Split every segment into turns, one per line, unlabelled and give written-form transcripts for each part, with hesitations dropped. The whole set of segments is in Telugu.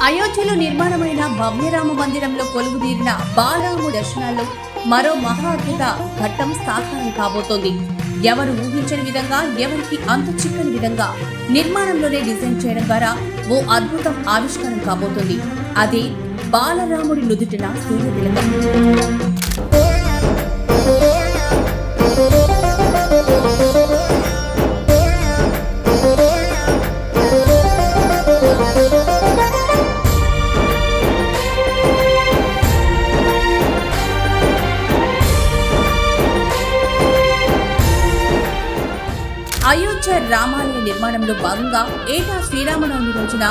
అయోధ్యలో నిర్మాణమైన భవ్యరామ మందిరంలో కొలువుదీరిన బాలరాముడి దర్శనాల్లో మరో మహా అద్భుత ఘట్టం సాకారం కాబోతోంది. ఎవరు ఊహించని విధంగా, ఎవరికి అంత చిక్కని విధంగా నిర్మాణంలోనే డిజైన్ చేయడం ద్వారా ఓ అద్భుతం ఆవిష్కారం కాబోతోంది. అదే బాలరాముడి నుదుటిన సూర్యతిలకం. అయోధ్య రామాలయ నిర్మాణంలో భాగంగా ఏటా శ్రీరామనవమి రోజున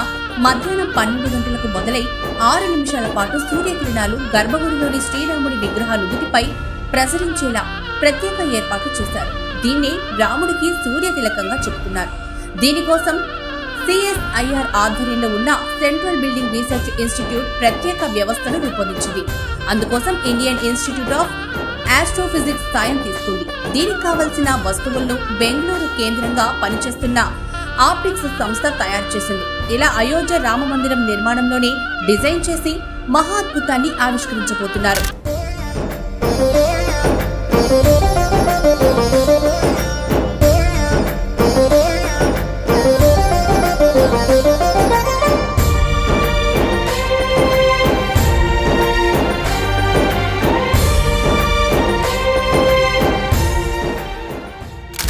మధ్యాహ్నం 12 గంటలకు మొదలై 6 నిమిషాల పాటు సూర్యకిరణాలు గర్భగుడిలోని శ్రీరాముడి విగ్రహ నుదుటిపై ప్రసరించేలా ప్రత్యేక ఏర్పాట్లు చేశారు. దీన్నే రాముడికి సూర్యతిలకంగా చెబుతున్నారు. దీనికోసం CSIR ఆధ్వర్యంలో ఉన్న సెంట్రల్ బిల్డింగ్ రీసెర్చ్ ఇన్స్టిట్యూట్ ప్రత్యేక వ్యవస్థను రూపొందించింది. అందుకోసం ఇండియన్ ఇన్స్టిట్యూట్ ఆఫ్ ఆస్ట్రోఫిజిక్స్ సాయం తీసుకుంది. దీనికి కావలసిన వస్తువులను బెంగళూరు కేంద్రంగా పనిచేస్తున్న ఆప్టిక్స్ సంస్థ తయారు చేసింది. ఇలా అయోధ్య రామ మందిరం నిర్మాణంలోనే డిజైన్ చేసి మహా అద్భుతాన్ని ఆవిష్కరించబోతున్నారు.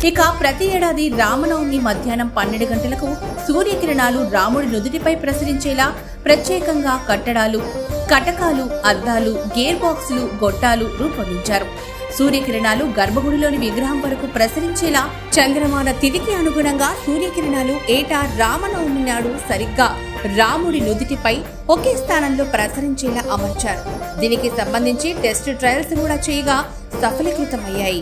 ఇక ప్రతి ఏడాది రామనవమి మధ్యాహ్నం 12 గంటలకు సూర్యకిరణాలు రాముడి నుదుటిపై ప్రసరించేలా ప్రత్యేకంగా కట్టడాలు, కటకాలు, అద్దాలు, గేర్ బాక్సులు, గొట్టాలు రూపొందించారు. సూర్యకిరణాలు గర్భగుడిలోని విగ్రహం వరకు ప్రసరించేలా చంద్రమాన తిథికి అనుగుణంగా సూర్యకిరణాలు ఏటా రామనవమి నాడు సరిగ్గా రాముడి నుదుటిపై ఒకే స్థానంలో ప్రసరించేలా అమర్చారు. దీనికి సంబంధించి టెస్ట్ ట్రయల్స్ కూడా చేయగా సఫలీకృతమయ్యాయి.